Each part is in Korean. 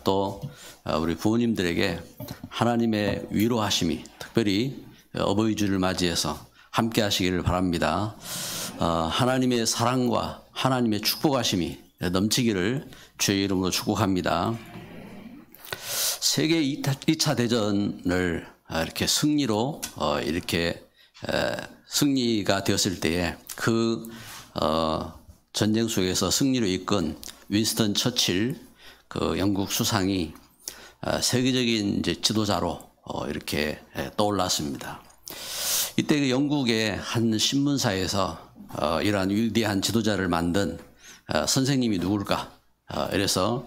또 우리 부모님들에게 하나님의 위로하심이 특별히 어버이 주를 맞이해서 함께 하시기를 바랍니다. 하나님의 사랑과 하나님의 축복하심이 넘치기를 주의 이름으로 축복합니다. 세계 2차 대전을 이렇게 승리로 이렇게 승리가 되었을 때에 그 전쟁 속에서 승리로 이끈 윈스턴 처칠 그 영국 수상이 세계적인 이제 지도자로 이렇게 떠올랐습니다. 이때 그 영국의 한 신문사에서 이러한 위대한 지도자를 만든 선생님이 누굴까? 이래서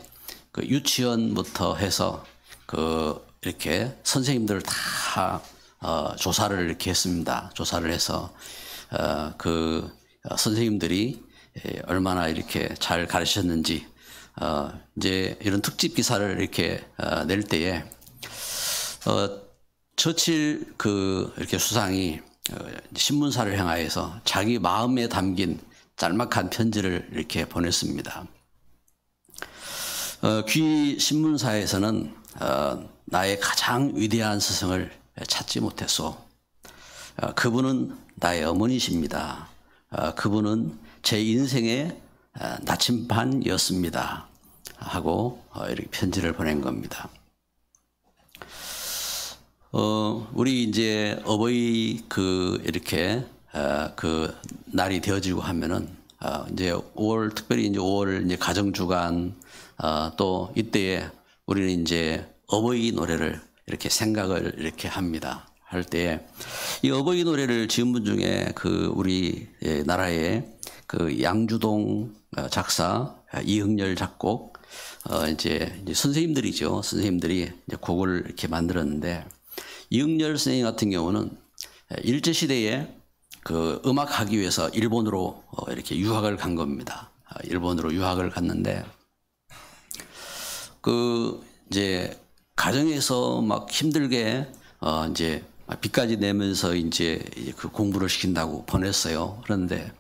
그 유치원부터 해서 그 이렇게 선생님들을 다 조사를 이렇게 했습니다. 조사를 해서 그 선생님들이 얼마나 이렇게 잘 가르쳤는지 이제 이런 특집 기사를 이렇게 낼 때에 처칠 그 이렇게 수상이 신문사를 향하여서 자기 마음에 담긴 짤막한 편지를 이렇게 보냈습니다. 귀 신문사에서는 나의 가장 위대한 스승을 찾지 못했소. 그분은 나의 어머니십니다. 그분은 제 인생의 나침반이었습니다. 하고 이렇게 편지를 보낸 겁니다. 우리 이제 어버이 그 이렇게 그 날이 되어지고 하면은 이제 5월 특별히 이제 5월 이제 가정주간 또 이때에 우리는 이제 어버이 노래를 이렇게 생각을 이렇게 합니다. 할 때 이 어버이 노래를 지은 분 중에 그 우리 나라의 그 양주동 작사, 이흥열 작곡 이제 선생님들이죠. 선생님들이 이제 곡을 이렇게 만들었는데 이흥열 선생님 같은 경우는 일제 시대에 그 음악하기 위해서 일본으로 이렇게 유학을 간 겁니다. 일본으로 유학을 갔는데 그 이제 가정에서 막 힘들게 이제 빚까지 내면서 이제 그 공부를 시킨다고 보냈어요. 그런데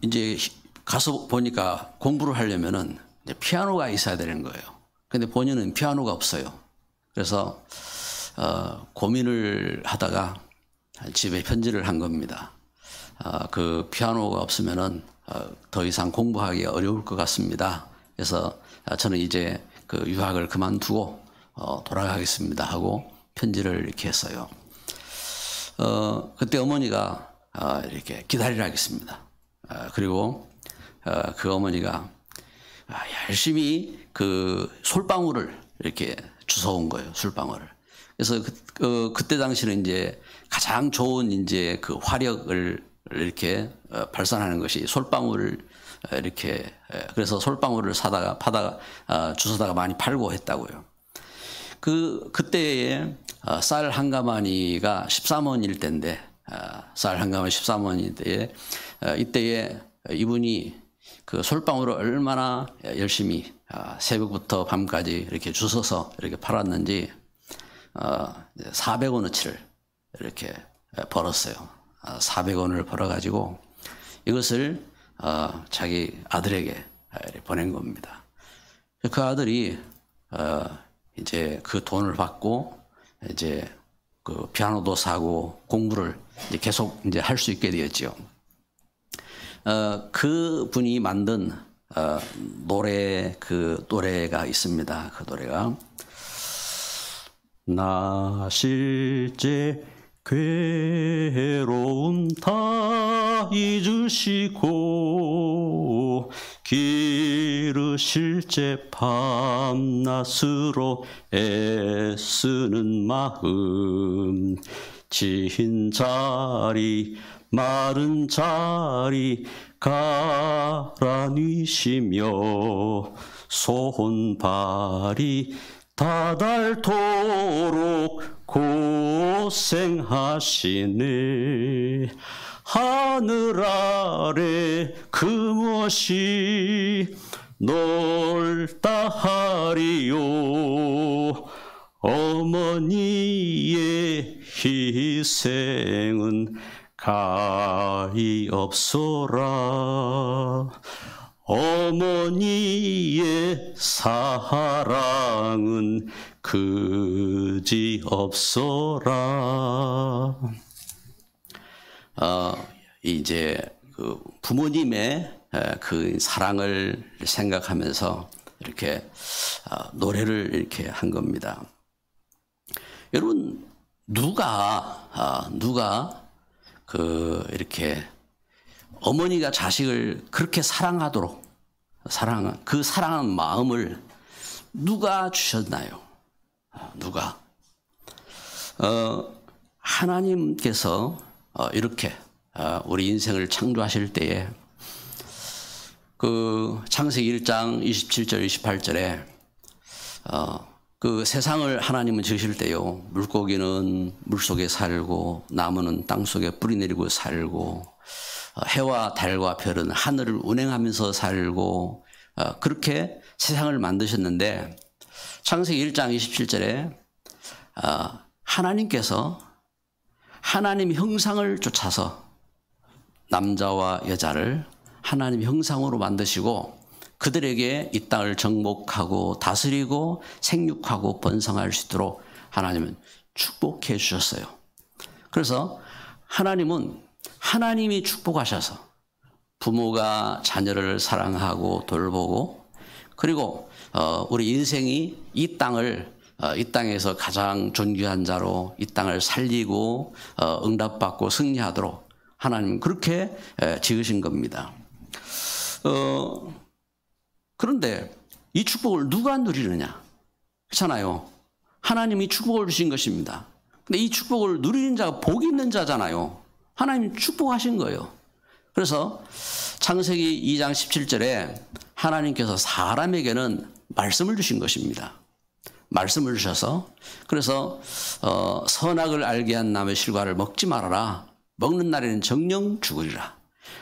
이제 가서 보니까 공부를 하려면은 이제 피아노가 있어야 되는 거예요. 근데 본인은 피아노가 없어요. 그래서 고민을 하다가 집에 편지를 한 겁니다. 그 피아노가 없으면은 더 이상 공부하기 어려울 것 같습니다. 그래서 저는 이제 그 유학을 그만두고 돌아가겠습니다 하고 편지를 이렇게 했어요. 그때 어머니가 이렇게 기다리라 했습니다. 그리고 그 어머니가 열심히 그 솔방울을 이렇게 주워온 거예요. 솔방울을. 그래서 그때 당시는 이제 가장 좋은 이제 그 화력을 이렇게 발산하는 것이 솔방울을 이렇게 그래서 솔방울을 파다가 주워다가 많이 팔고 했다고요. 그때에 쌀 한 가마니가 13원일 때인데 쌀 한 가마니 13원일 때에 이때에 이분이 그 솔방울을 얼마나 열심히 새벽부터 밤까지 이렇게 주워서 이렇게 팔았는지 400원어치를 이렇게 벌었어요. 400원을 벌어가지고 이것을 자기 아들에게 보낸 겁니다. 그 아들이 이제 그 돈을 받고 이제 그 피아노도 사고 공부를 이제 계속 이제 할 수 있게 되었죠. 그 분이 만든 그 노래가 있습니다. 그 노래가 나 실제 괴로움 다 잊으시고 기르실제 밤낮으로 애쓰는 마음 진 자리 마른 자리 가라뉘시며 손발이 다닳도록 고생하시네. 하늘 아래 그 무엇이 넓다 하리요. 어머니의 희생은 가히 없소라. 어머니의 사랑은 그지없어라. 이제 그 부모님의 그 사랑을 생각하면서 이렇게 노래를 이렇게 한 겁니다. 여러분, 누가 이렇게 어머니가 자식을 그렇게 사랑하도록 그 사랑하는 마음을 누가 주셨나요? 누가? 하나님께서 이렇게 우리 인생을 창조하실 때에 그 창세기 1장 27절 28절에 그 세상을 하나님은 지으실 때요, 물고기는 물속에 살고 나무는 땅속에 뿌리 내리고 살고 해와 달과 별은 하늘을 운행하면서 살고 그렇게 세상을 만드셨는데, 창세기 1장 27절에 하나님께서 하나님 형상을 쫓아서 남자와 여자를 하나님 형상으로 만드시고 그들에게 이 땅을 정복하고 다스리고 생육하고 번성할 수 있도록 하나님은 축복해 주셨어요. 그래서 하나님은 하나님이 축복하셔서 부모가 자녀를 사랑하고 돌보고, 그리고 우리 인생이 이 땅에서 가장 존귀한 자로 이 땅을 살리고 응답받고 승리하도록 하나님은 그렇게 지으신 겁니다. 그런데 이 축복을 누가 누리느냐? 그렇잖아요. 하나님이 축복을 주신 것입니다. 근데 이 축복을 누리는 자가 복이 있는 자잖아요. 하나님이 축복하신 거예요. 그래서 창세기 2장 17절에 하나님께서 사람에게는 말씀을 주신 것입니다. 말씀을 주셔서, 그래서 선악을 알게 한 나무의 실과를 먹지 말아라. 먹는 날에는 정령 죽으리라.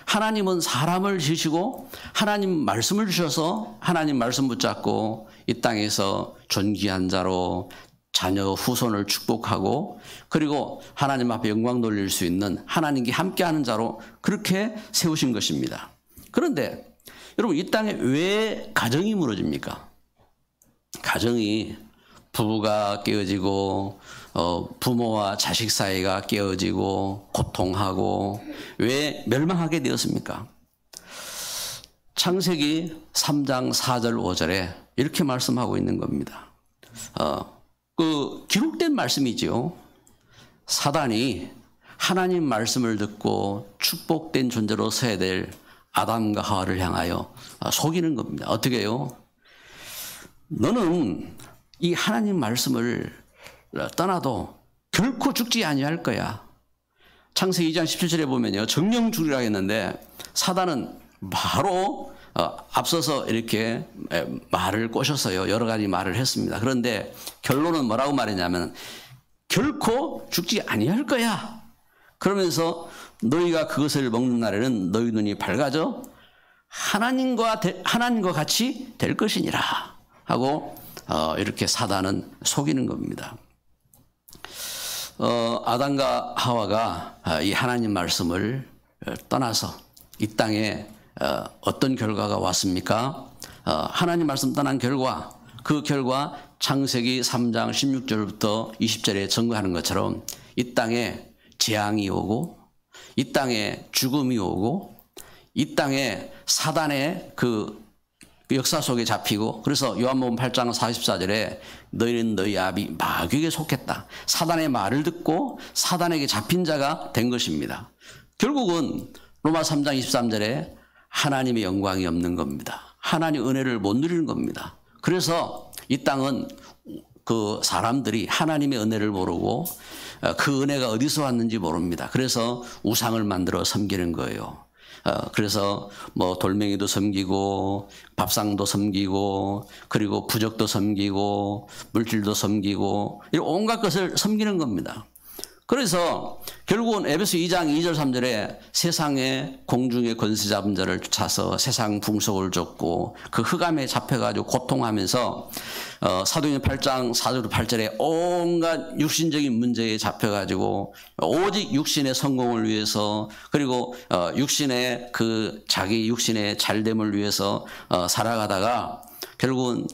하나님은 사람을 지으시고 하나님 말씀을 주셔서 하나님 말씀 붙잡고 이 땅에서 존귀한 자로 자녀 후손을 축복하고, 그리고 하나님 앞에 영광 돌릴 수 있는 하나님께 함께하는 자로 그렇게 세우신 것입니다. 그런데 여러분, 이 땅에 왜 가정이 무너집니까? 가정이, 부부가 깨어지고 부모와 자식 사이가 깨어지고 고통하고 왜 멸망하게 되었습니까? 창세기 3장 4절 5절에 이렇게 말씀하고 있는 겁니다. 그 기록된 말씀이죠. 사단이 하나님 말씀을 듣고 축복된 존재로 서야 될 아담과 하와를 향하여 속이는 겁니다. 어떻게 해요? 너는 이 하나님 말씀을 떠나도 결코 죽지 아니할 거야. 창세기 2장 17절에 보면요, 정령 죽으리라 했는데 사단은 바로 앞서서 이렇게 말을 꼬셨어요. 여러 가지 말을 했습니다. 그런데 결론은 뭐라고 말했냐면 결코 죽지 아니할 거야. 그러면서 너희가 그것을 먹는 날에는 너희 눈이 밝아져 하나님과 같이 될 것이니라 하고 이렇게 사단은 속이는 겁니다. 아담과 하와가 이 하나님 말씀을 떠나서 이 땅에 어떤 결과가 왔습니까? 하나님 말씀 떠난 결과, 그 결과 창세기 3장 16절부터 20절에 증거하는 것처럼 이 땅에 재앙이 오고, 이 땅에 죽음이 오고, 이 땅에 사단의 그 역사 속에 잡히고, 그래서 요한복음 8장 44절에 너희는 너희 아비 마귀에게 속했다. 사단의 말을 듣고 사단에게 잡힌 자가 된 것입니다. 결국은 로마 3장 23절에 하나님의 영광이 없는 겁니다. 하나님의 은혜를 못 누리는 겁니다. 그래서 이 땅은 그 사람들이 하나님의 은혜를 모르고 그 은혜가 어디서 왔는지 모릅니다. 그래서 우상을 만들어 섬기는 거예요. 그래서 뭐 돌멩이도 섬기고 밥상도 섬기고 그리고 부적도 섬기고 물질도 섬기고 이런 온갖 것을 섬기는 겁니다. 그래서 결국은 에베소 2장 2절 3절에 세상의 공중의 권세 잡은 자를 쫓아서 세상 풍속을 쫓고 그 흑암에 잡혀가지고 고통하면서 사도행전 8장 4절 8절에 온갖 육신적인 문제에 잡혀가지고 오직 육신의 성공을 위해서 그리고 육신의 그 자기 육신의 잘됨을 위해서 살아가다가 결국은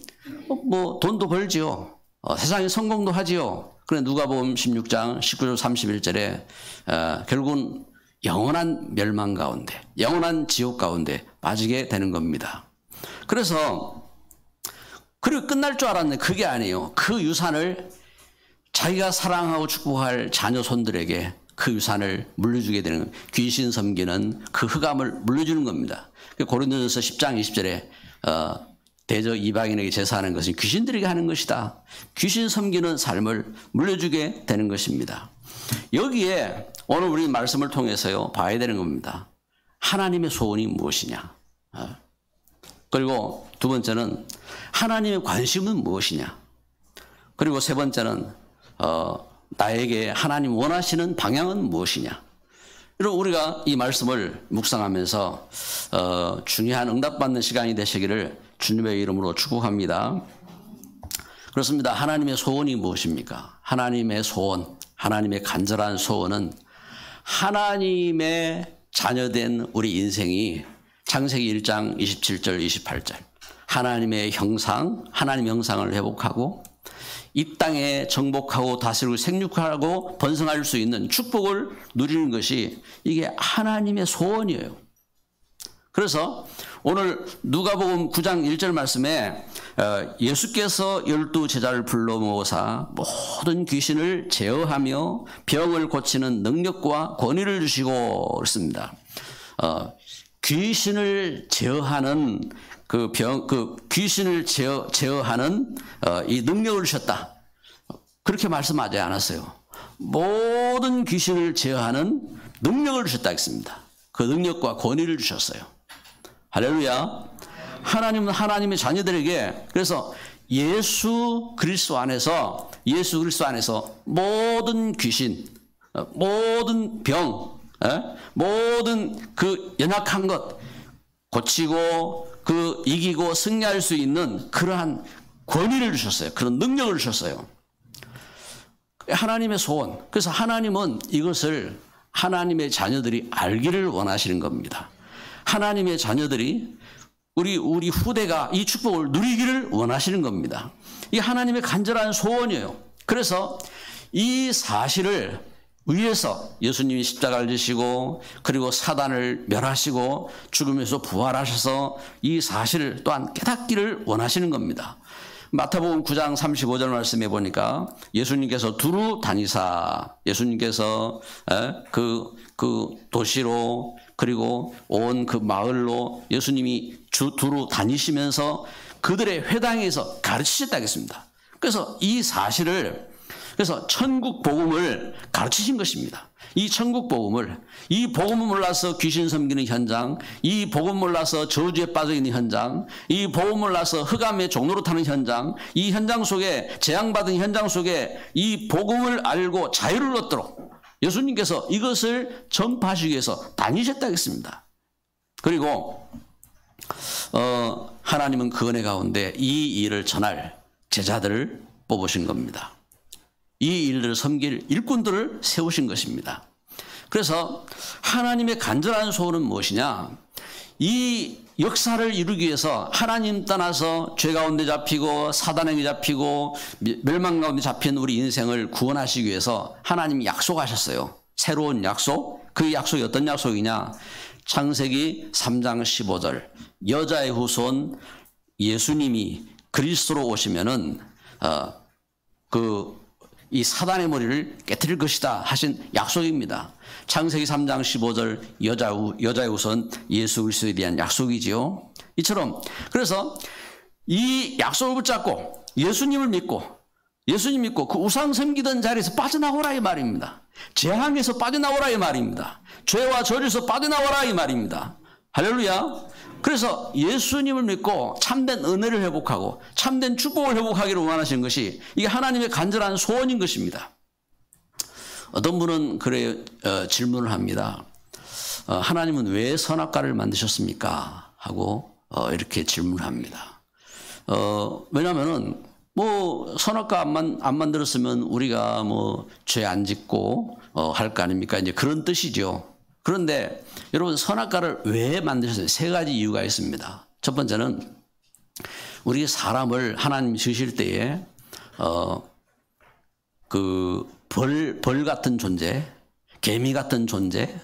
뭐 돈도 벌지요. 세상에 성공도 하지요. 그래 누가복음 16장 19절 31절에 결국은 영원한 멸망 가운데 영원한 지옥 가운데 빠지게 되는 겁니다. 그래서 그리고 끝날 줄 알았는데 그게 아니에요. 그 유산을 자기가 사랑하고 축복할 자녀 손들에게 그 유산을 물려주게 되는 겁니다. 귀신 섬기는 그 흑암을 물려주는 겁니다. 고린도전서 10장 20절에 대저 이방인에게 제사하는 것은 귀신들에게 하는 것이다. 귀신 섬기는 삶을 물려주게 되는 것입니다. 여기에 오늘 우리 말씀을 통해서요 봐야 되는 겁니다. 하나님의 소원이 무엇이냐. 그리고 두 번째는 하나님의 관심은 무엇이냐. 그리고 세 번째는 나에게 하나님 원하시는 방향은 무엇이냐. 이런 우리가 이 말씀을 묵상하면서 중요한 응답받는 시간이 되시기를 주님의 이름으로 축복합니다. 그렇습니다. 하나님의 소원이 무엇입니까? 하나님의 소원, 하나님의 간절한 소원은 하나님의 자녀된 우리 인생이 창세기 1장 27절 28절 하나님의 형상, 하나님의 형상을 회복하고 이 땅에 정복하고 다스리고 생육하고 번성할 수 있는 축복을 누리는 것이 이게 하나님의 소원이에요. 그래서 오늘 누가복음 9장 1절 말씀에 예수께서 12 제자를 불러 모으사 모든 귀신을 제어하며 병을 고치는 능력과 권위를 주시고 그렇습니다. 귀신을 제어하는 귀신을 제어하는 이 능력을 주셨다. 그렇게 말씀하지 않았어요. 모든 귀신을 제어하는 능력을 주셨다 했습니다. 그 능력과 권위를 주셨어요. 할렐루야. 하나님은 하나님의 자녀들에게 그래서 예수 그리스도 안에서 모든 귀신, 모든 병, 모든 그 연약한 것 고치고 그 이기고 승리할 수 있는 그러한 권위를 주셨어요. 그런 능력을 주셨어요. 하나님의 소원. 그래서 하나님은 이것을 하나님의 자녀들이 알기를 원하시는 겁니다. 하나님의 자녀들이 우리 후대가 이 축복을 누리기를 원하시는 겁니다. 이 하나님의 간절한 소원이에요. 그래서 이 사실을 위해서 예수님이 십자가를 지시고 그리고 사단을 멸하시고 죽음에서 부활하셔서 이 사실을 또한 깨닫기를 원하시는 겁니다. 마태복음 9장 35절 말씀해 보니까 예수님께서 두루 다니사 예수님께서 그 도시로 그리고 온 그 마을로 예수님이 두루 다니시면서 그들의 회당에서 가르치셨다겠습니다. 그래서 이 사실을 그래서 천국 복음을 가르치신 것입니다. 이 천국 복음을 이 복음을 몰라서 귀신 섬기는 현장, 이 복음 몰라서 저주에 빠져 있는 현장, 이 복음 몰라서 흑암의 종로로 타는 현장, 이 현장 속에 재앙받은 현장 속에 이 복음을 알고 자유를 얻도록 예수님께서 이것을 전파하시기 위해서 다니셨다겠습니다. 그리고 하나님은 그 은혜 가운데 이 일을 전할 제자들을 뽑으신 겁니다. 이 일들을 섬길 일꾼들을 세우신 것입니다. 그래서 하나님의 간절한 소원은 무엇이냐? 이 역사를 이루기 위해서 하나님 떠나서 죄 가운데 잡히고 사단에게 잡히고 멸망 가운데 잡힌 우리 인생을 구원하시기 위해서 하나님이 약속하셨어요. 새로운 약속. 그 약속이 어떤 약속이냐? 창세기 3장 15절 여자의 후손 예수님이 그리스도로 오시면은 이 사단의 머리를 깨뜨릴 것이다 하신 약속입니다. 창세기 3장 15절 여자의 후손 예수 그리스도에 대한 약속이지요. 이처럼 그래서 이 약속을 붙잡고 예수님을 믿고 그 우상 섬기던 자리에서 빠져나오라 이 말입니다. 재앙에서 빠져나오라 이 말입니다. 죄와 저주에서 빠져나오라 이 말입니다. 할렐루야. 그래서 예수님을 믿고 참된 은혜를 회복하고 참된 축복을 회복하기를 원하시는 것이 이게 하나님의 간절한 소원인 것입니다. 어떤 분은 그래 질문을 합니다. 하나님은 왜 선악과를 만드셨습니까? 하고 이렇게 질문을 합니다. 왜냐하면은 뭐 선악과 안 만들었으면 우리가 뭐 죄 안 짓고 할 거 아닙니까? 이제 그런 뜻이죠. 그런데 여러분 선악과를 왜 만드셨어요? 세 가지 이유가 있습니다. 첫 번째는 우리 사람을 하나님 지으실 때에 그 벌 같은 존재, 개미 같은 존재,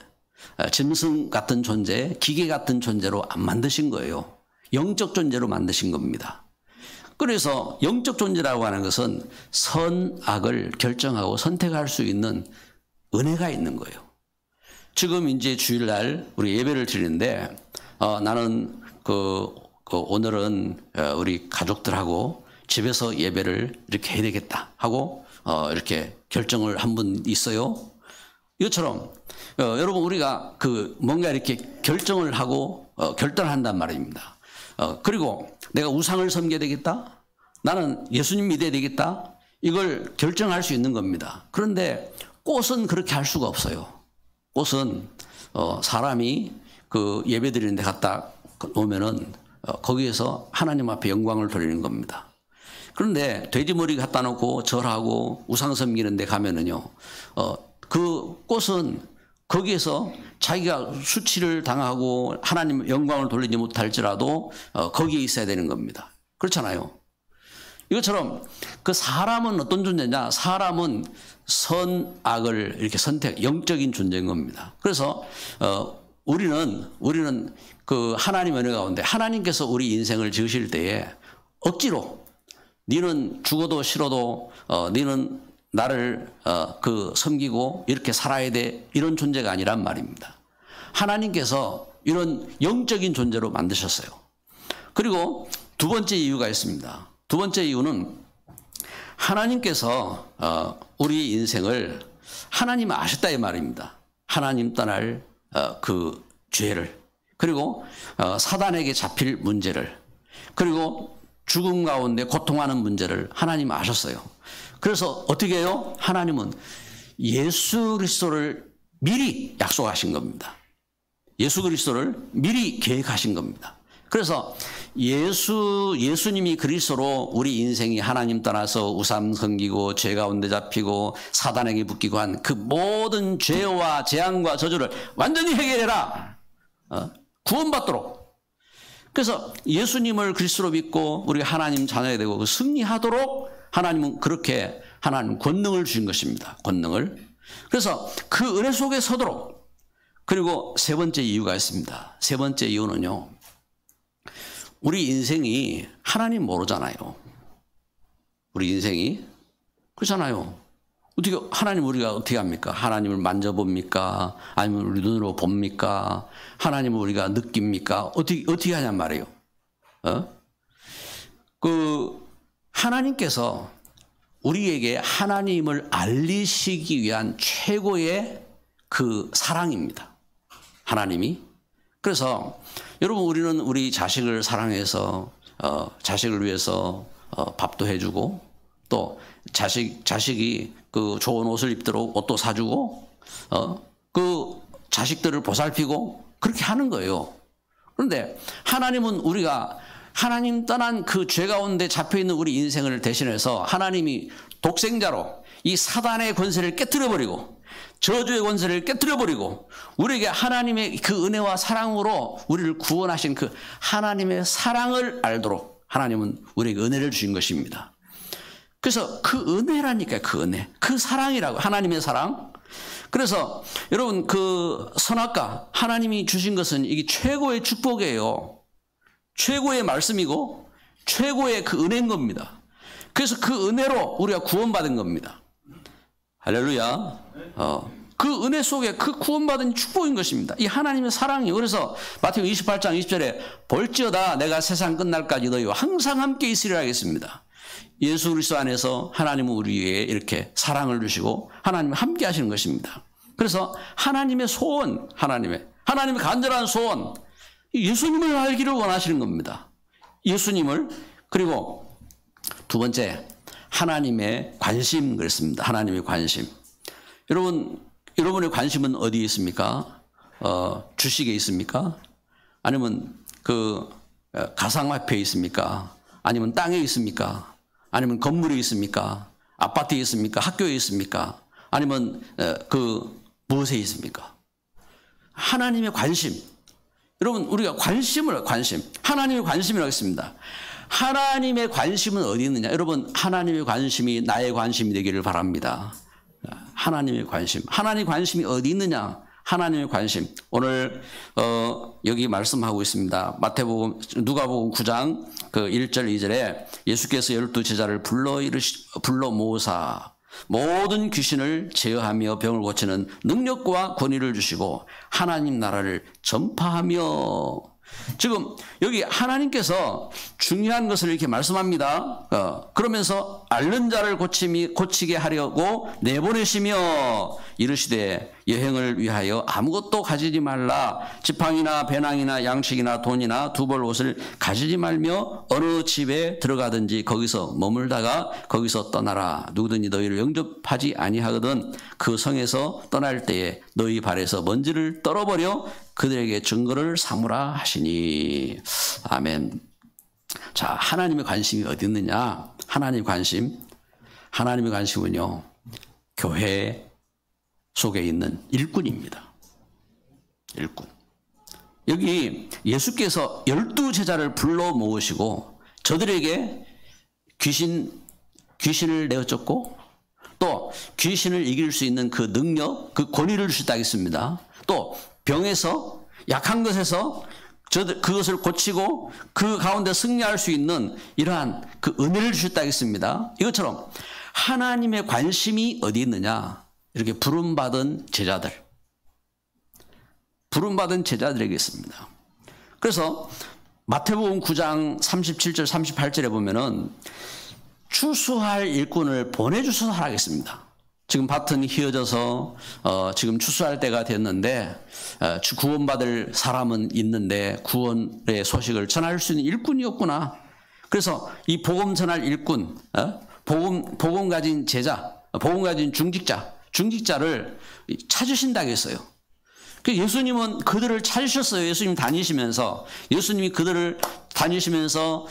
짐승 같은 존재, 기계 같은 존재로 안 만드신 거예요. 영적 존재로 만드신 겁니다. 그래서 영적 존재라고 하는 것은 선악을 결정하고 선택할 수 있는 은혜가 있는 거예요. 지금 이제 주일날 우리 예배를 드리는데 나는 오늘은 우리 가족들하고 집에서 예배를 이렇게 해야 되겠다 하고 이렇게 결정을 한 분 있어요. 이것처럼 여러분 우리가 뭔가 이렇게 결정을 하고 결단을 한단 말입니다. 그리고 내가 우상을 섬겨야 되겠다. 나는 예수님 믿어야 되겠다. 이걸 결정할 수 있는 겁니다. 그런데 꽃은 그렇게 할 수가 없어요. 꽃은 사람이 예배 드리는 데 갖다 놓으면은 거기에서 하나님 앞에 영광을 돌리는 겁니다. 그런데 돼지머리 갖다 놓고 절하고 우상 섬기는 데 가면은요, 그 꽃은 거기에서 자기가 수치를 당하고 하나님 영광을 돌리지 못할지라도 거기에 있어야 되는 겁니다. 그렇잖아요. 이것처럼 그 사람은 어떤 존재냐? 사람은 선악을 이렇게 영적인 존재인 겁니다. 그래서 우리는 그 하나님의 은혜 가운데 하나님께서 우리 인생을 지으실 때에 억지로 너는 죽어도 싫어도 너는 나를 섬기고 이렇게 살아야 돼 이런 존재가 아니란 말입니다. 하나님께서 이런 영적인 존재로 만드셨어요. 그리고 두 번째 이유가 있습니다. 두 번째 이유는 하나님께서 우리 인생을 하나님 아셨다 이 말입니다. 하나님 떠날 그 죄를, 그리고 사단에게 잡힐 문제를, 그리고 죽음 가운데 고통하는 문제를 하나님 아셨어요. 그래서 어떻게 해요? 하나님은 예수 그리스도를 미리 약속하신 겁니다. 예수 그리스도를 미리 계획하신 겁니다. 그래서 예수님이 그리스도로 우리 인생이 하나님 떠나서 우상 섬기고 죄 가운데 잡히고 사단에게 묶이고 한 그 모든 죄와 재앙과 저주를 완전히 해결해라. 구원받도록. 그래서 예수님을 그리스도로 믿고 우리가 하나님 자녀가 되고 승리하도록 하나님은 그렇게 하나님 권능을 주신 것입니다. 권능을. 그래서 그 은혜 속에 서도록. 그리고 세 번째 이유가 있습니다. 세 번째 이유는요. 우리 인생이 하나님 모르잖아요. 우리 인생이 그렇잖아요. 어떻게 하나님 우리가 어떻게 합니까? 하나님을 만져봅니까? 아니면 우리 눈으로 봅니까? 하나님을 우리가 느낍니까? 어떻게 하냔 말이에요. 하나님께서 우리에게 하나님을 알리시기 위한 최고의 그 사랑입니다. 하나님이. 그래서 여러분 우리는 우리 자식을 사랑해서 자식을 위해서 밥도 해주고 또 자식이 그 좋은 옷을 입도록 옷도 사주고 그 자식들을 보살피고 그렇게 하는 거예요. 그런데 하나님은 우리가 하나님 떠난 그 죄 가운데 잡혀있는 우리 인생을 대신해서 하나님이 독생자로 이 사단의 권세를 깨트려버리고 저주의 권세를 깨트려버리고 우리에게 하나님의 그 은혜와 사랑으로 우리를 구원하신 그 하나님의 사랑을 알도록 하나님은 우리에게 은혜를 주신 것입니다. 그래서 그 은혜라니까요. 그 은혜. 그 사랑이라고. 하나님의 사랑. 그래서 여러분 그 선악과 하나님이 주신 것은 이게 최고의 축복이에요. 최고의 말씀이고 최고의 그 은혜인 겁니다. 그래서 그 은혜로 우리가 구원받은 겁니다. 할렐루야. 그 은혜 속에 그 구원받은 축복인 것입니다. 이 하나님의 사랑이요. 그래서 마태복음 28장 20절에 볼지어다 내가 세상 끝날까지 너희와 항상 함께 있으리라 하겠습니다. 예수 그리스도 안에서 하나님은 우리에게 이렇게 사랑을 주시고 하나님과 함께 하시는 것입니다. 그래서 하나님의 소원, 하나님의 간절한 소원, 예수님을 알기를 원하시는 겁니다. 예수님을. 그리고 두 번째 하나님의 관심 그랬습니다. 하나님의 관심. 여러분의 관심은 어디에 있습니까? 주식에 있습니까? 아니면 가상화폐에 있습니까? 아니면 땅에 있습니까? 아니면 건물에 있습니까? 아파트에 있습니까? 학교에 있습니까? 아니면 무엇에 있습니까? 하나님의 관심. 여러분, 우리가 관심. 하나님의 관심이라고 했습니다. 하나님의 관심은 어디 있느냐? 여러분, 하나님의 관심이 나의 관심이 되기를 바랍니다. 하나님의 관심. 하나님의 관심이 어디 있느냐? 하나님의 관심. 오늘 여기 말씀하고 있습니다. 누가복음 9장 1절 2절에 예수께서 12제자를 불러 모으사 모든 귀신을 제어하며 병을 고치는 능력과 권위를 주시고 하나님 나라를 전파하며. 지금 여기 하나님께서 중요한 것을 이렇게 말씀합니다. 그러면서 앓는 자를 고치게 하려고 내보내시며 이르시되 여행을 위하여 아무것도 가지지 말라. 지팡이나 배낭이나 양식이나 돈이나 두 벌 옷을 가지지 말며 어느 집에 들어가든지 거기서 머물다가 거기서 떠나라. 누구든지 너희를 영접하지 아니하거든 그 성에서 떠날 때에 너희 발에서 먼지를 떨어버려 그들에게 증거를 삼으라 하시니. 아멘. 자, 하나님의 관심이 어디 있느냐? 하나님의 관심은요, 교회 속에 있는 일꾼입니다. 일꾼. 여기 예수께서 12제자를 불러 모으시고 저들에게 귀신을 내어줬고 또 귀신을 이길 수 있는 그 능력, 그 권위를 주셨다 했습니다. 또 병에서, 약한 것에서 그것을 고치고 그 가운데 승리할 수 있는 이러한 그 은혜를 주셨다 했습니다. 이것처럼 하나님의 관심이 어디 있느냐? 이렇게 부름받은 제자들에게 있습니다. 그래서 마태복음 9장 37절 38절에 보면은 추수할 일꾼을 보내주셔서 하라겠습니다. 지금 밭은 휘어져서 지금 추수할 때가 됐는데 구원받을 사람은 있는데 구원의 소식을 전할 수 있는 일꾼이 없구나. 그래서 이 복음 전할 일꾼, 복음 가진 제자, 복음 가진 중직자를 찾으신다고 했어요. 예수님은 그들을 찾으셨어요. 예수님이 다니시면서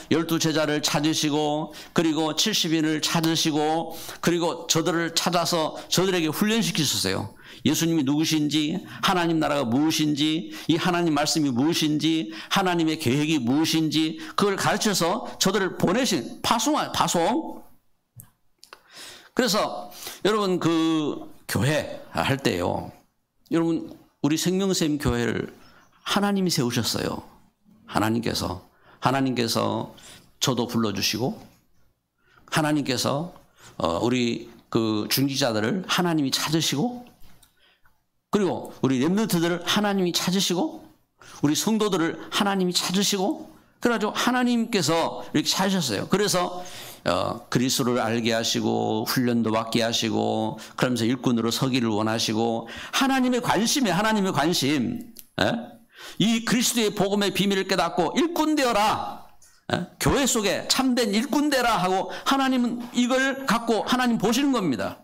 12제자를 찾으시고 그리고 70인을 찾으시고 그리고 저들을 찾아서 저들에게 훈련시키셨어요. 예수님이 누구신지, 하나님 나라가 무엇인지, 이 하나님 말씀이 무엇인지, 하나님의 계획이 무엇인지 그걸 가르쳐서 저들을 보내신 파송. 그래서 여러분 교회 할 때요. 여러분 우리 생명샘 교회를 하나님이 세우셨어요. 하나님께서 저도 불러주시고 하나님께서 우리 중직자들을 하나님이 찾으시고 그리고 우리 렘넌트들을 하나님이 찾으시고 우리 성도들을 하나님이 찾으시고 그래가지고 하나님께서 이렇게 찾으셨어요. 그래서 그리스도를 알게 하시고 훈련도 받게 하시고 그러면서 일꾼으로 서기를 원하시고 하나님의 관심. 이 그리스도의 복음의 비밀을 깨닫고 일꾼 되어라. 교회 속에 참된 일꾼 되라 하고 하나님은 이걸 갖고 하나님 보시는 겁니다.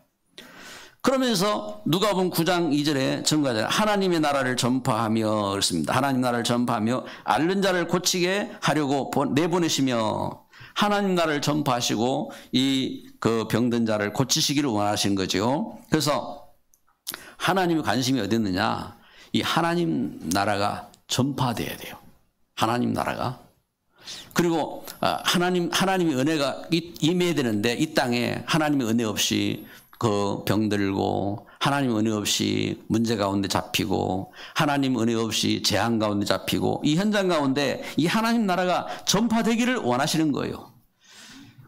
그러면서 누가복음 9장 2절에 증거하잖아요. 하나님의 나라를 전파하며 그렇습니다. 하나님 나라를 전파하며 앓는 자를 고치게 하려고 내보내시며 하나님 나라를 전파하시고 그 병든 자를 고치시기를 원하시는 거죠. 그래서 하나님의 관심이 어디 있느냐? 이 하나님 나라가 전파돼야 돼요. 하나님 나라가. 그리고 하나님의 은혜가 임해야 되는데 이 땅에 하나님의 은혜 없이 그 병들고 하나님 은혜 없이 문제 가운데 잡히고 하나님 은혜 없이 재앙 가운데 잡히고 이 현장 가운데 이 하나님 나라가 전파되기를 원하시는 거예요.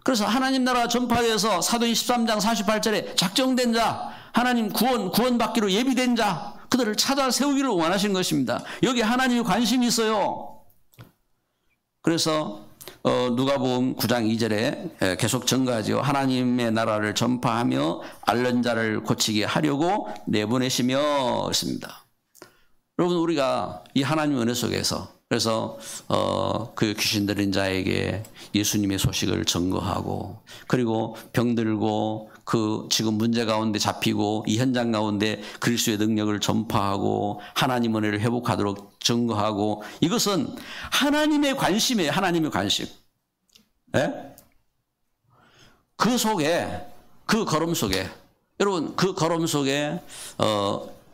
그래서 하나님 나라가 전파되어서 사도행 13장 48절에 작정된 자, 하나님 구원받기로 예비된 자, 그들을 찾아 세우기를 원하시는 것입니다. 여기 하나님의 관심이 있어요. 그래서 누가복음 9장 2절에 계속 증거하죠. 하나님의 나라를 전파하며 앓는 자를 고치게 하려고 내보내시며 있습니다. 여러분 우리가 이 하나님의 은혜 속에서 그래서 그 귀신 들린 자에게 예수님의 소식을 전거하고, 그리고 병들고 그 지금 문제 가운데 잡히고 이 현장 가운데 그리스도의 능력을 전파하고 하나님 은혜를 회복하도록 전거하고, 이것은 하나님의 관심이에요. 하나님의 관심. 예? 그 속에, 그 걸음 속에, 여러분 그 걸음 속에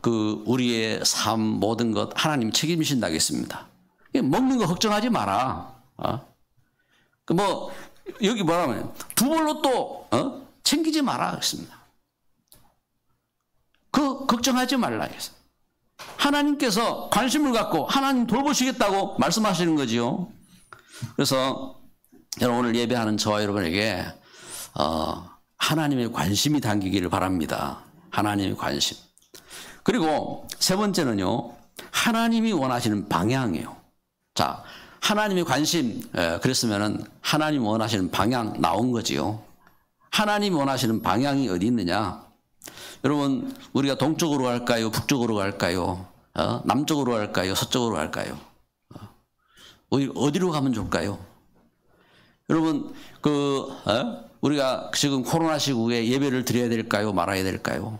그 우리의 삶 모든 것 하나님 책임지신다겠습니다. 먹는 거 걱정하지 마라. 뭐 여기 뭐라면 두 벌로 또 챙기지 마라 그랬습니다. 그 걱정하지 말라 했어요. 하나님께서 관심을 갖고 하나님 돌보시겠다고 말씀하시는 거지요. 그래서 여러분 오늘 예배하는 저와 여러분에게 하나님의 관심이 담기기를 바랍니다. 하나님의 관심. 그리고 세 번째는요, 하나님이 원하시는 방향이에요. 자, 하나님의 관심, 그랬으면은 하나님 원하시는 방향 나온 거지요. 하나님 원하시는 방향이 어디 있느냐? 여러분, 우리가 동쪽으로 갈까요? 북쪽으로 갈까요? 남쪽으로 갈까요? 서쪽으로 갈까요? 어디로 가면 좋을까요? 여러분, 우리가 지금 코로나 시국에 예배를 드려야 될까요? 말아야 될까요?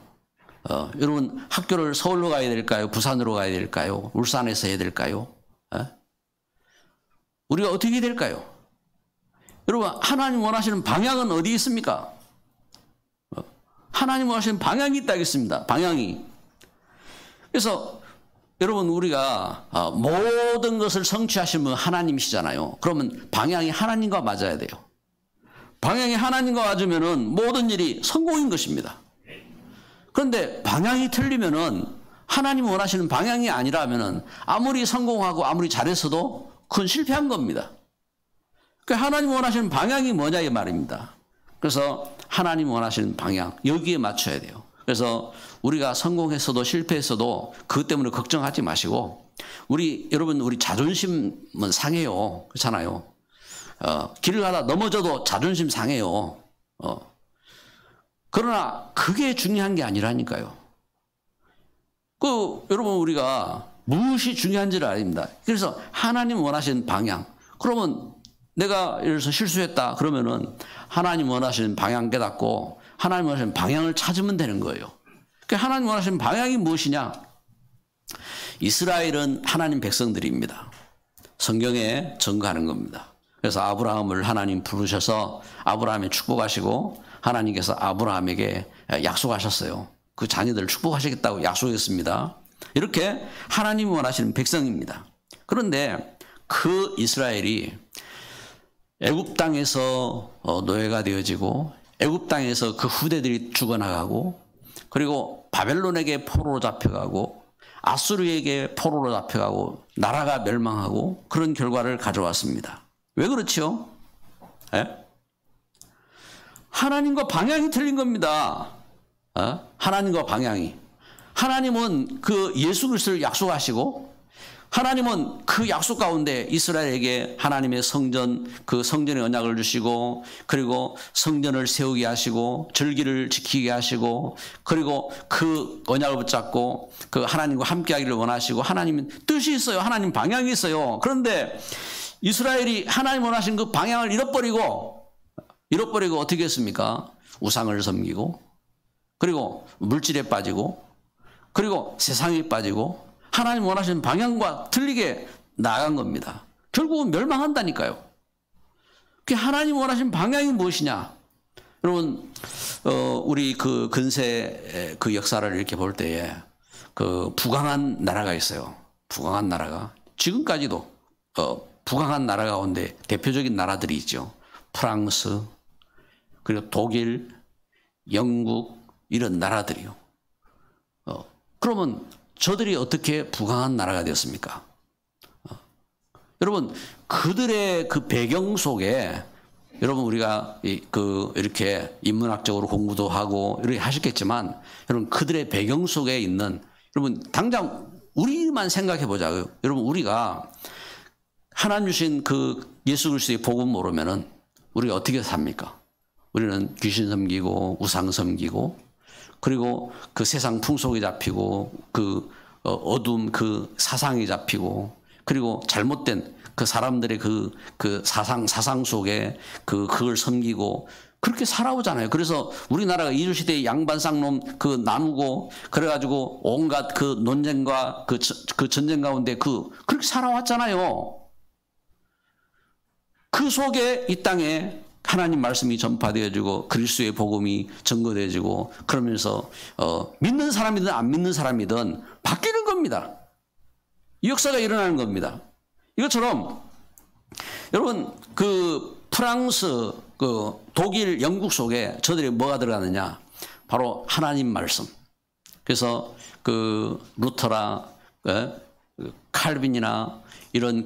여러분, 학교를 서울로 가야 될까요? 부산으로 가야 될까요? 울산에서 해야 될까요? 우리가 어떻게 될까요? 여러분, 하나님 원하시는 방향은 어디 있습니까? 하나님 원하시는 방향이 있다겠습니다. 방향이. 그래서 여러분, 우리가 모든 것을 성취하신 분 하나님이시잖아요. 그러면 방향이 하나님과 맞아야 돼요. 방향이 하나님과 맞으면은 모든 일이 성공인 것입니다. 그런데 방향이 틀리면은 하나님 원하시는 방향이 아니라면은 아무리 성공하고 아무리 잘했어도 그건 실패한 겁니다. 그러니까 하나님 원하시는 방향이 뭐냐 이 말입니다. 그래서 하나님 원하시는 방향 여기에 맞춰야 돼요. 그래서 우리가 성공했어도 실패했어도 그것 때문에 걱정하지 마시고, 여러분 우리 자존심은 상해요. 그렇잖아요. 길을 가다 넘어져도 자존심 상해요. 그러나 그게 중요한 게 아니라니까요. 여러분 우리가 무엇이 중요한지를 아닙니다. 그래서 하나님 원하시는 방향. 그러면 내가 예를 들어서 실수했다 그러면은 하나님 원하시는 방향 깨닫고 하나님 원하시는 방향을 찾으면 되는 거예요. 그러니까 하나님 원하시는 방향이 무엇이냐? 이스라엘은 하나님 백성들입니다. 성경에 증거하는 겁니다. 그래서 아브라함을 하나님 부르셔서 아브라함에 축복하시고 하나님께서 아브라함에게 약속하셨어요. 그 자녀들을 축복하시겠다고 약속했습니다. 이렇게 하나님이 원하시는 백성입니다. 그런데 그 이스라엘이 애굽 땅에서 노예가 되어지고 애굽 땅에서 그 후대들이 죽어나가고, 그리고 바벨론에게 포로로 잡혀가고 아수르에게 포로로 잡혀가고 나라가 멸망하고 그런 결과를 가져왔습니다. 왜 그렇죠? 하나님과 방향이 틀린 겁니다. 하나님과 방향이. 하나님은 그 예수 그리스도를 약속하시고 하나님은 그 약속 가운데 이스라엘에게 하나님의 성전, 그 성전의 언약을 주시고, 그리고 성전을 세우게 하시고 절기를 지키게 하시고, 그리고 그 언약을 붙잡고 그 하나님과 함께 하기를 원하시고, 하나님은 뜻이 있어요. 하나님 방향이 있어요. 그런데 이스라엘이 하나님 원하신 그 방향을 잃어버리고 어떻게 했습니까? 우상을 섬기고, 그리고 물질에 빠지고, 그리고 세상에 빠지고 하나님 원하시는 방향과 틀리게 나아간 겁니다. 결국은 멸망한다니까요. 하나님 원하시는 방향이 무엇이냐? 여러분, 우리 그 근세 그 역사를 이렇게 볼 때에 그 부강한 나라가 있어요. 부강한 나라가. 지금까지도 부강한 나라 가운데 대표적인 나라들이 있죠. 프랑스, 그리고 독일, 영국, 이런 나라들이요. 그러면 저들이 어떻게 부강한 나라가 되었습니까? 여러분, 그들의 그 배경 속에, 여러분 우리가 이렇게 인문학적으로 공부도 하고 이렇게 하셨겠지만, 여러분 그들의 배경 속에 있는, 여러분 당장 우리만 생각해 보자고요. 여러분 우리가 하나님 주신 그 예수 그리스도의 복음 모르면은 우리가 어떻게 삽니까? 우리는 귀신 섬기고 우상 섬기고, 그리고 그 세상 풍속에 잡히고 그 어둠 그 사상에 잡히고, 그리고 잘못된 그 사람들의 그 사상 속에 그걸 섬기고 그렇게 살아오잖아요. 그래서 우리나라가 이주시대의 양반쌍놈 나누고 그래가지고 온갖 그 논쟁과 그 전쟁 가운데 그렇게 살아왔잖아요. 그 속에 이 땅에 하나님 말씀이 전파되어지고 그리스도의 복음이 증거되어지고 그러면서 믿는 사람이든 안 믿는 사람이든 바뀌는 겁니다. 이 역사가 일어나는 겁니다. 이것처럼 여러분 프랑스, 독일, 영국 속에 저들이 뭐가 들어가느냐? 바로 하나님 말씀. 그래서 루터라 칼빈이나 이런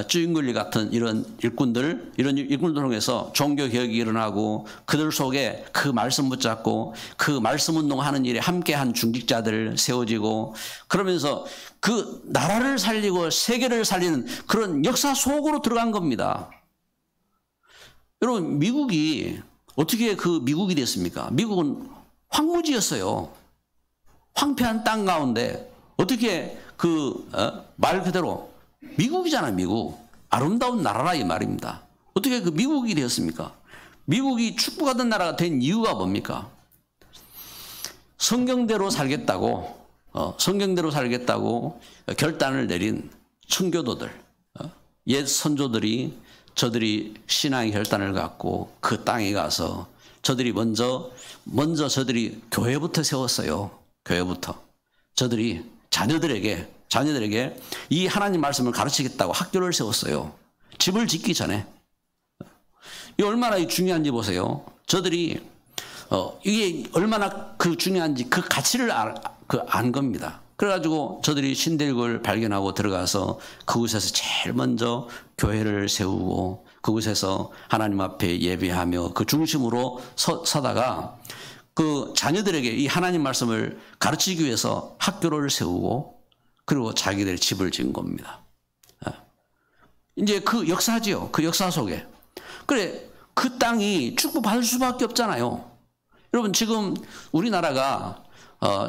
쭈잉글리 같은 이런 일꾼들 통해서 종교 개혁이 일어나고 그들 속에 그 말씀 붙잡고 그 말씀 운동하는 일에 함께한 중직자들 세워지고 그러면서 그 나라를 살리고 세계를 살리는 그런 역사 속으로 들어간 겁니다. 여러분 미국이 어떻게 미국이 됐습니까? 미국은 황무지였어요. 황폐한 땅 가운데 어떻게 말 그대로 미국이잖아요. 미국. 아름다운 나라라 이 말입니다. 어떻게 미국이 되었습니까? 미국이 축복받은 나라가 된 이유가 뭡니까? 성경대로 살겠다고 결단을 내린 청교도들, 옛 선조들이 저들이 신앙의 결단을 갖고 그 땅에 가서 저들이 먼저 저들이 교회부터 세웠어요. 교회부터. 저들이 자녀들에게 이 하나님 말씀을 가르치겠다고 학교를 세웠어요. 집을 짓기 전에. 이 얼마나 중요한지 보세요. 저들이 이게 얼마나 중요한지 그 가치를 안 겁니다. 그래가지고 저들이 신대륙을 발견하고 들어가서 그곳에서 제일 먼저 교회를 세우고 그곳에서 하나님 앞에 예배하며 그 중심으로 서다가 그 자녀들에게 이 하나님 말씀을 가르치기 위해서 학교를 세우고 그리고 자기들의 집을 지은 겁니다. 이제 그 역사지요. 그 역사 속에. 그래, 그 땅이 축복받을 수밖에 없잖아요. 여러분, 지금 우리나라가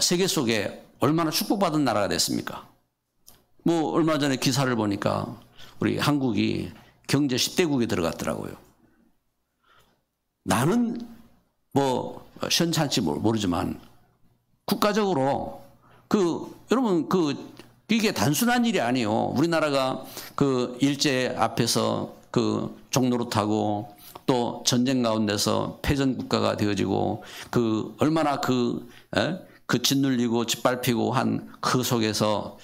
세계 속에 얼마나 축복받은 나라가 됐습니까? 뭐, 얼마 전에 기사를 보니까 우리 한국이 경제 10대국에 들어갔더라고요. 나는 뭐, 시원찮지 모르지만, 국가적으로 여러분, 이게 단순한 일이 아니에요. 우리나라가 일제 앞에서 종노릇하고 또 전쟁 가운데서 패전 국가가 되어지고 얼마나 짓눌리고 짓밟히고 한 그 속에서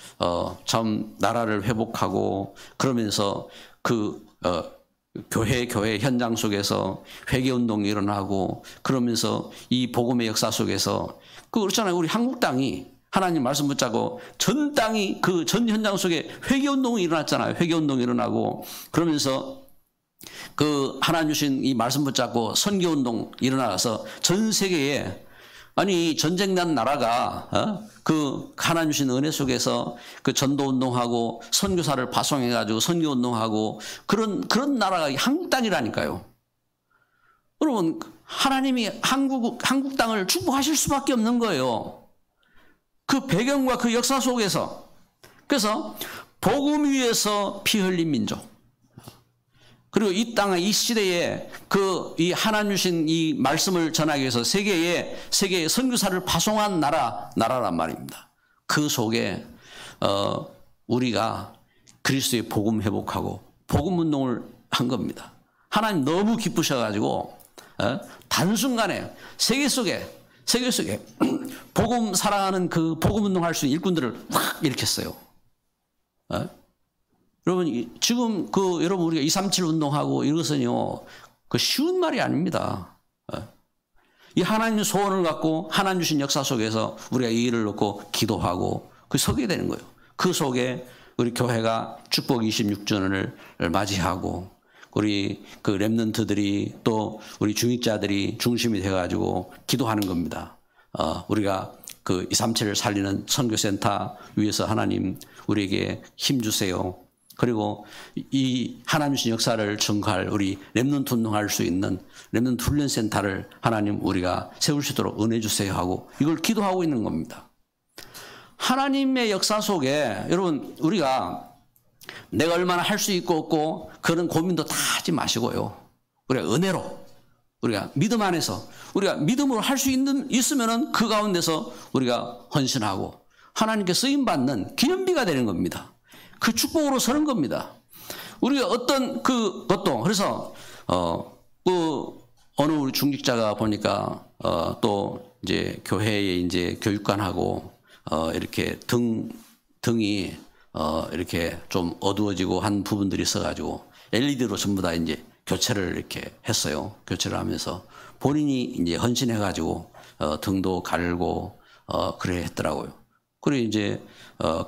참 나라를 회복하고 그러면서 교회 현장 속에서 회개운동이 일어나고 그러면서 이 복음의 역사 속에서 그렇잖아요. 우리 한국 땅이 하나님 말씀 붙잡고 전 땅이 전 현장 속에 회개운동이 일어났잖아요. 회개운동이 일어나고 그러면서 하나님 주신 이 말씀 붙잡고 선교운동 일어나서 전 세계에 아니 전쟁 난 나라가 하나님 주신 은혜 속에서 전도운동하고 선교사를 파송해가지고 선교운동하고 그런 나라가 한국 땅이라니까요. 여러분 하나님이 한국 땅을 축복하실 수밖에 없는 거예요. 그 배경과 그 역사 속에서. 그래서 복음 위에서 피 흘린 민족. 그리고 이 땅에 이 시대에 이 하나님 주신 이 말씀을 전하기 위해서 세계에 선교사를 파송한 나라란 말입니다. 그 속에 우리가 그리스도의 복음 회복하고 복음 운동을 한 겁니다. 하나님 너무 기쁘셔가지고 단순간에 세계 속에 복음 사랑하는 복음 운동할 수 있는 일꾼들을 확 일으켰어요. 여러분 지금 여러분 우리가 237 운동하고 이것은요 쉬운 말이 아닙니다. 이 하나님 소원을 갖고 하나님 주신 역사 속에서 우리가 이 일을 놓고 기도하고 서게 되는 거예요. 그 속에 우리 교회가 축복 26주년을 맞이하고 우리 렘넌트들이 또 우리 중직자들이 중심이 돼가지고 기도하는 겁니다. 우리가 237을 살리는 선교센터 위에서 하나님 우리에게 힘 주세요. 그리고 이 하나님 주신 역사를 증거할 우리 렘넌트 운동할 수 있는 렘넌트 훈련센터를 하나님 우리가 세울 수 있도록 은혜 주세요 하고 이걸 기도하고 있는 겁니다. 하나님의 역사 속에 여러분 우리가 내가 얼마나 할 수 있고 없고 그런 고민도 다 하지 마시고요. 우리가 은혜로, 우리가 믿음 안에서, 우리가 믿음으로 할 수 있으면은 그 가운데서 우리가 헌신하고 하나님께 쓰임받는 기념비가 되는 겁니다. 그 축복으로 서는 겁니다. 우리가 어떤 것도, 그래서, 어느 우리 중직자가 보니까, 또 이제 교회에 이제 교육관하고, 이렇게 등이, 이렇게 좀 어두워지고 한 부분들이 있어가지고 LED로 전부 다 이제 교체를 이렇게 했어요. 교체를 하면서 본인이 이제 헌신해가지고, 등도 갈고, 그래 했더라고요. 그리고 이제,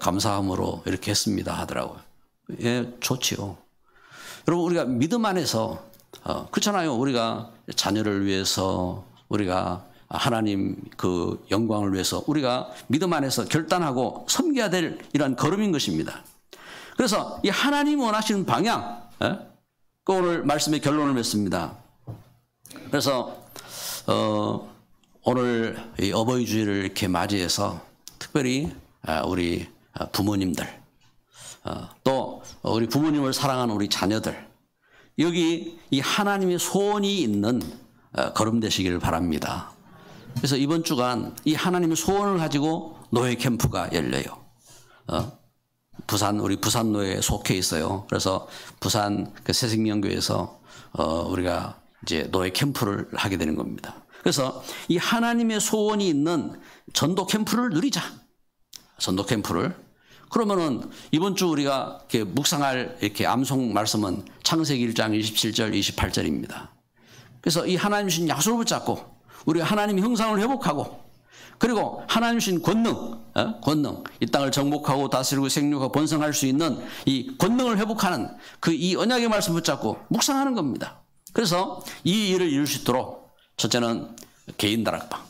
감사함으로 이렇게 했습니다 하더라고요. 예, 좋지요. 여러분, 우리가 믿음 안에서, 그렇잖아요. 우리가 자녀를 위해서, 우리가 하나님 그 영광을 위해서 우리가 믿음 안에서 결단하고 섬겨야 될 이런 걸음인 것입니다. 그래서 이 하나님 원하시는 방향, 그 오늘 말씀의 결론을 맺습니다. 그래서, 오늘 이 어버이 주일을 이렇게 맞이해서 특별히 우리 부모님들, 또 우리 부모님을 사랑하는 우리 자녀들, 여기 이 하나님의 소원이 있는 걸음 되시기를 바랍니다. 그래서 이번 주간 이 하나님의 소원을 가지고 노예 캠프가 열려요. 우리 부산노예에 속해 있어요. 그래서 부산 그 새생명교회에서 우리가 이제 노예 캠프를 하게 되는 겁니다. 그래서 이 하나님의 소원이 있는 전도 캠프를 누리자. 전도 캠프를. 그러면은 이번 주 우리가 이렇게 묵상할 이렇게 암송 말씀은 창세기 1장 27절, 28절입니다. 그래서 이 하나님 주신 약속을 붙잡고 우리가 하나님의 형상을 회복하고 그리고 하나님 주신 권능, 이 땅을 정복하고 다스리고 생육하고 번성할 수 있는 이 권능을 회복하는 그 이 언약의 말씀 붙잡고 묵상하는 겁니다. 그래서 이 일을 이룰 수 있도록 첫째는 개인 다락방,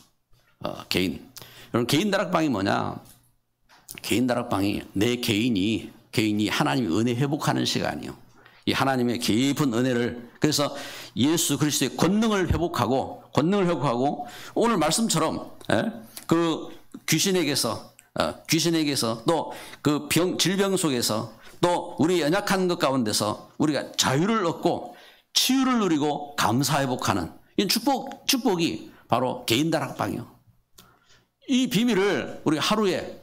개인. 여러분, 개인 다락방이 뭐냐? 개인 다락방이 내 개인이 하나님의 은혜 회복하는 시간이요. 이 하나님의 깊은 은혜를, 그래서 예수 그리스도의 권능을 회복하고 오늘 말씀처럼 그 귀신에게서 또 그 질병 속에서 또 우리 연약한 것 가운데서 우리가 자유를 얻고 치유를 누리고 감사 회복하는 이 축복이 바로 개인 다락방이요. 이 비밀을 우리 하루에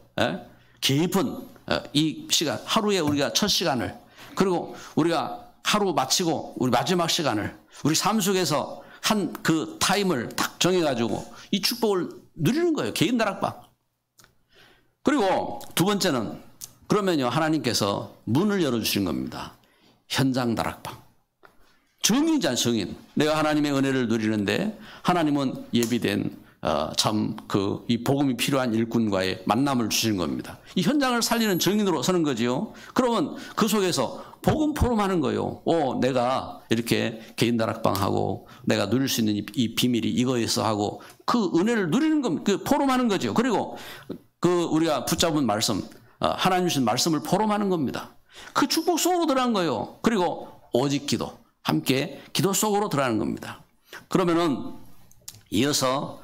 깊은 이 시간, 하루에 우리가 첫 시간을, 그리고 우리가 하루 마치고 우리 마지막 시간을 우리 삶 속에서 한 그 타임을 딱 정해가지고 이 축복을 누리는 거예요. 개인 다락방. 그리고 두 번째는 그러면요, 하나님께서 문을 열어주신 겁니다. 현장 다락방. 증인이잖아요, 증인. 내가 하나님의 은혜를 누리는데 하나님은 예비된 참 이 복음이 필요한 일꾼과의 만남을 주시는 겁니다. 이 현장을 살리는 증인으로 서는 거지요. 그러면 그 속에서 복음 포럼하는 거예요. 내가 이렇게 개인 다락방하고 내가 누릴 수 있는 이 비밀이 이거에서 하고 그 은혜를 누리는 겁니다. 그 포럼하는 거죠. 그리고 그 우리가 붙잡은 말씀, 하나님 주신 말씀을 포럼하는 겁니다. 그 축복 속으로 들어간 거예요. 그리고 오직 기도, 함께 기도 속으로 들어가는 겁니다. 그러면은 이어서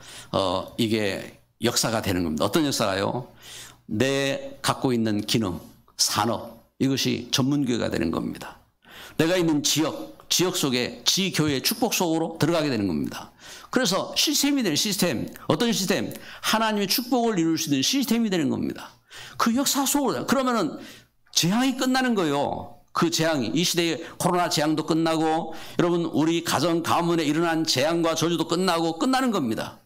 이게 역사가 되는 겁니다. 어떤 역사가요? 내 갖고 있는 기능, 산업, 이것이 전문교회가 되는 겁니다. 내가 있는 지역 속에 지교회의 축복 속으로 들어가게 되는 겁니다. 그래서 시스템이 되는 시스템. 어떤 시스템? 하나님의 축복을 이룰 수 있는 시스템이 되는 겁니다. 그 역사 속으로. 그러면은 재앙이 끝나는 거예요. 그 재앙이, 이 시대의 코로나 재앙도 끝나고, 여러분, 우리 가정, 가문에 일어난 재앙과 저주도 끝나는 겁니다.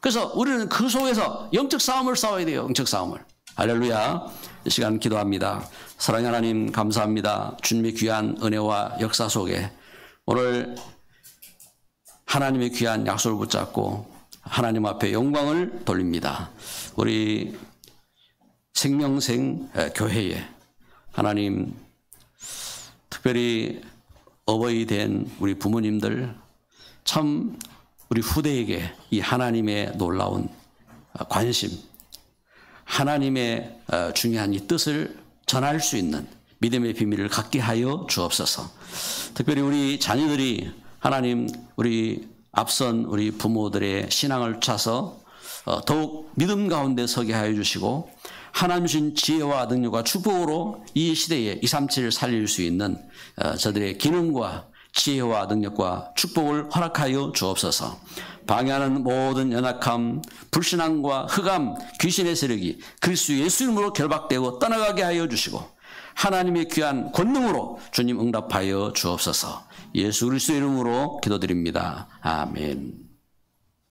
그래서 우리는 그 속에서 영적 싸움을 싸워야 돼요. 영적 싸움을. 할렐루야. 이 시간 기도합니다. 사랑의 하나님, 감사합니다. 주님의 귀한 은혜와 역사 속에 오늘 하나님의 귀한 약속을 붙잡고 하나님 앞에 영광을 돌립니다. 우리 생명생 교회에 하나님, 특별히 어버이 된 우리 부모님들, 참 우리 후대에게 이 하나님의 놀라운 관심, 하나님의 중요한 이 뜻을 전할 수 있는 믿음의 비밀을 갖게 하여 주옵소서. 특별히 우리 자녀들이 하나님, 우리 앞선 우리 부모들의 신앙을 차서 더욱 믿음 가운데 서게 하여 주시고, 하나님 주신 지혜와 능력과 축복으로 이 시대에 237을 살릴 수 있는 저들의 기능과 지혜와 능력과 축복을 허락하여 주옵소서. 방해하는 모든 연약함, 불신앙과 흑암, 귀신의 세력이 그리스도 예수 이름으로 결박되고 떠나가게 하여 주시고 하나님의 귀한 권능으로 주님 응답하여 주옵소서. 예수 그리스도 이름으로 기도드립니다. 아멘.